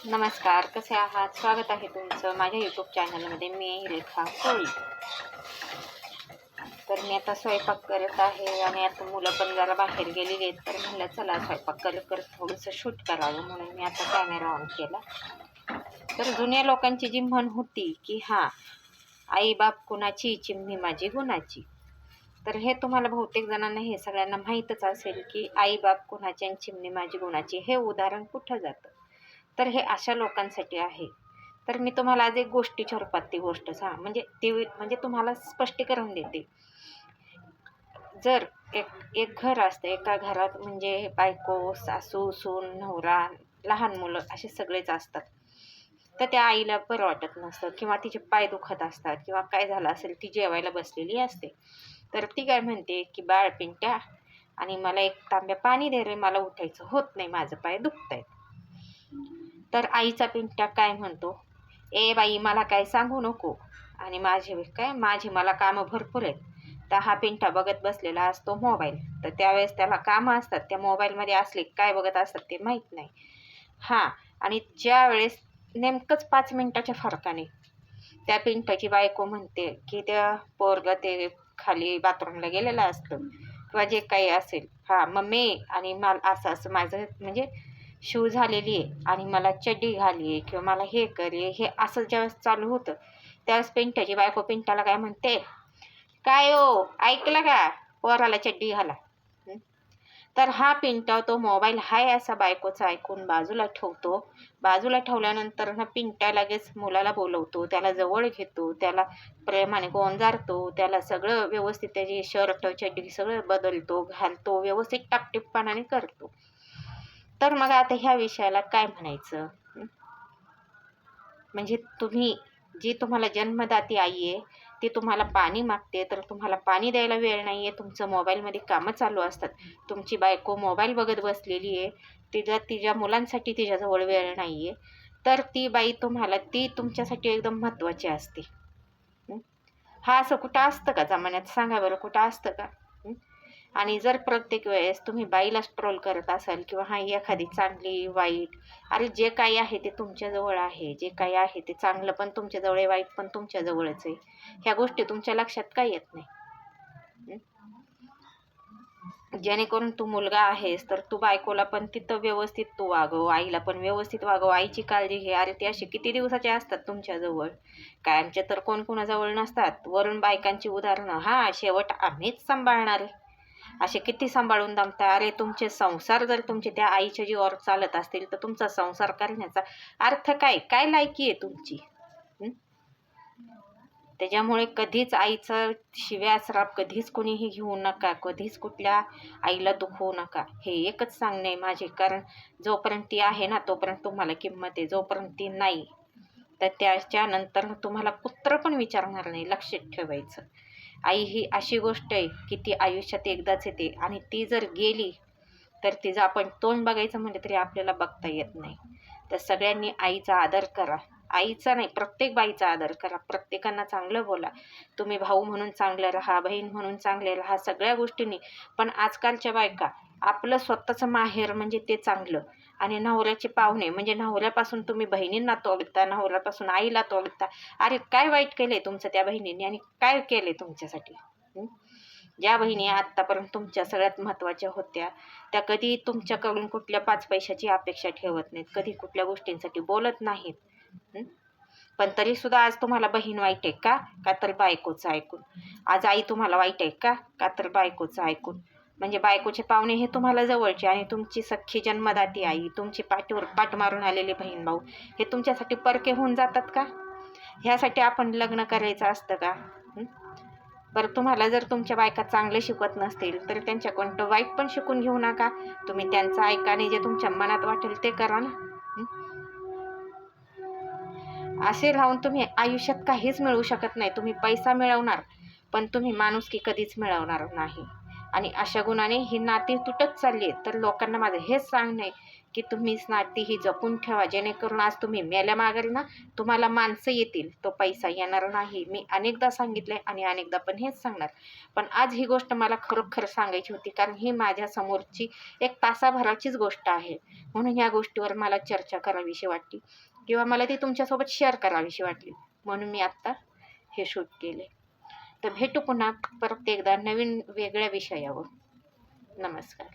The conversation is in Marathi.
नमस्कार, कसे आहात? स्वागत आहे तुमचं माझ्या यूट्यूब चॅनलमध्ये. मी रेखा कोळी. तर मी आता स्वयंपाक करत आहे आणि आता मुलं पण जरा बाहेर गेलेली आहेत, तर म्हणलं चला स्वयंपाक करत करत थोडंसं शूट करावं म्हणून मी आता कॅमेरा ऑन केला. तर जुन्या लोकांची जी म्हण होती की आई बाप कुणाची, चिमणी माझी गुणाची. तर हे तुम्हाला बहुतेक जणांना हे सगळ्यांना माहीतच असेल की आई बाप कुणाची आणि चिमणी माझी गुणाची हे उदाहरण कुठं जातं. तर हे अशा लोकांसाठी आहे. तर मी तुम्हाला आज एक गोष्टीच्या रूपात ती गोष्ट म्हणजे तुम्हाला स्पष्टीकरण देते. जर एक घर असतं, एका घरात म्हणजे बायको, सासू, सून, नवरा, लहान मुलं असे सगळेच असतात. तर त्या आईला बरं वाटत नसतं किंवा तिचे पाय दुखत असतात किंवा काय झालं असेल, ती जेवायला बसलेली असते. तर ती काय म्हणते की बाळ पिंट्या, आणि मला एक तांब्या पाणी दे रे, मला उठायचं होत नाही, माझं पाय दुखतायत. तर आईचा पिंट्या काय म्हणतो, ए बाई मला काय सांगू नको, आणि माझी मला कामं भरपूर आहेत. तर हा पिंट्या बघत बसलेला असतो मोबाईल. तर त्यावेळेस त्याला कामं असतात, त्या मोबाईलमध्ये असले काय बघत असतात ते माहीत नाही. आणि ज्या वेळेस नेमकंच 5 मिनिटाच्या फरकाने त्या पिंट्याची बायको म्हणते की त्या पोरगं ते खाली बाथरूमला गेलेलं असतं किंवा जे काही असेल, मम्मी आणि मला असं असं माझं म्हणजे शू झालेली आहे आणि मला चड्डी घाली किंवा मला हे करे, हे असं ज्यावेळेस चालू होतं त्यावेळेस पिंट्याची बायको पिंट्याला काय म्हणते, काय हो ऐकलं का, पोराला चड्डी घाला. तर हा पिंट्या तो मोबाईल हाय असा बायकोचा ऐकून बाजूला ठेवतो. बाजूला ठेवल्यानंतर पिंट्या लगेच मुलाला बोलवतो, त्याला जवळ घेतो, त्याला प्रेमाने गोंजारतो, त्याला सगळं व्यवस्थित त्याची शर्ट चड्डी सगळं बदलतो, घालतो, व्यवस्थित टापटीपपणाने करतो. तर मग आता ह्या विषयाला काय म्हणायचं? म्हणजे तुम्हाला जन्मदाती आई आहे, ती तुम्हाला पाणी मागते तर तुम्हाला पाणी द्यायला वेळ नाही आहे, तुमचं मोबाईलमध्ये कामं चालू असतात. तुमची बायको मोबाईल बघत बसलेली आहे, तिच्या मुलांसाठी तिच्याजवळ वेळ नाही आहे. तर ती तुमच्यासाठी एकदम महत्त्वाची असते. असं कुठं असतं का जमान्यात? सांगा बरं, कुठं असतं का? आणि जर प्रत्येक वेळेस तुम्ही बाईला ट्रोल करत असाल किंवा एखादी चांगली वाईट, अरे जे काही आहे ते तुमच्याजवळ आहे, जे काही आहे ते चांगलं पण तुमच्याजवळ आहे, वाईट पण तुमच्याजवळच आहे. ह्या गोष्टी तुमच्या लक्षात काय येत नाही? जेणेकरून तू मुलगा आहेस तर तू बायकोला पण तिथं व्यवस्थित तू वागव, आईला पण व्यवस्थित वागव, आईची काळजी घे. अरे ते असे किती दिवसाचे असतात तुमच्याजवळ, कायमचे तर कोण कोणाजवळ नसतात. वरून बायकांची उदाहरणं, शेवट आम्हीच सांभाळणार आहे, असे किती सांभाळून दमता. अरे तुमचे संसार जर तुमचे त्या आईच्या जीवावर चालत असतील तर तुमचा संसार करण्याचा अर्थ काय लायकी आहे तुमची? त्याच्यामुळे कधीच आईचं शिव्या श्राप कधीच कोणीही घेऊ नका, कधीच कुठल्या आईला दुखवू नका. हे एकच सांगणे आहे माझे. कारण जोपर्यंत ती आहे ना तोपर्यंत तुम्हाला किंमत आहे, जोपर्यंत ती नाही तर त्याच्यानंतर तुम्हाला कुत्र पण विचारणार नाही. लक्षात ठेवायचं. आई ही अशी गोष्ट आहे की ती आयुष्यात एकदाच येते आणि ती जर गेली तर तिचं आपण तोंड बघायचं म्हटलं तरी आपल्याला बघता येत नाही. तर सगळ्यांनी आईचा आदर करा. आईचा नाही, प्रत्येक बाईचा आदर करा. प्रत्येकांना चांगलं बोला. तुम्ही भाऊ म्हणून चांगलं राहा, बहीण म्हणून चांगले राहा, सगळ्या गोष्टींनी. पण आजकालच्या बायका आपलं स्वतःचं माहेर म्हणजे ते चांगलं, आणि नवऱ्याचे पाहुणे म्हणजे नवऱ्यापासून तुम्ही बहिणींना तोडता, नवऱ्यापासून आईला तोडता. अरे काय वाईट केलंय तुमचं त्या बहिणींनी आणि काय केलंय तुमच्यासाठी? ज्या बहिणी आत्तापर्यंत तुमच्या सगळ्यात महत्त्वाच्या होत्या त्या कधी तुमच्याकडून कुठल्या 5 पैशाची अपेक्षा ठेवत नाहीत, कधी कुठल्या गोष्टींसाठी बोलत नाहीत. पण तरीसुद्धा आज तुम्हाला बहीण वाईट आहे का तर बायकोचं ऐकून? आज आई तुम्हाला वाईट आहे का तर बायकोचं ऐकून? म्हणजे बायकोचे पाहुणे हे तुम्हाला जवळचे आणि तुमची सख्खी जन्मदाती आई, तुमची पाठीवर पाठ मारून आलेले बहीण भाऊ हे तुमच्यासाठी परके होऊन जातात का? ह्यासाठी आपण लग्न करायचं असतं का? बरं, तुम्हाला जर तुमच्या बायका चांगले शिकवत नसतील तर त्यांच्याकडून वाईट पण शिकून घेऊ नका. तुम्ही त्यांचं ऐका आणि जे तुमच्या मनात वाटेल ते करा ना. असे राहून तुम्ही आयुष्यात काहीच मिळवू शकत नाही. तुम्ही पैसा मिळवणार पण तुम्ही माणुसकी कधीच मिळवणार नाही. आणि अशा गुणाने ही नाती तुटत चालली आहे. तर लोकांना माझं हेच सांगणं आहे की तुम्ही नाती ही जपून ठेवा, जेणेकरून आज तुम्ही मेल्या माघारी ना तुम्हाला माणसं येतील, तो पैसा येणार नाही. मी अनेकदा सांगितले आणि अनेकदा पण हेच सांगणार. पण आज ही गोष्ट मला खरोखर सांगायची होती, कारण ही माझ्या समोरची एक तासाभराचीच गोष्ट आहे. म्हणून ह्या गोष्टीवर मला चर्चा करावीशी वाटली किंवा मला ती तुमच्यासोबत शेअर करावीशी वाटली, म्हणून मी आत्ता हे शूट केले. तर भेटू पुन्हा परत एकदा नवीन वेगळ्या विषयावर. नमस्कार.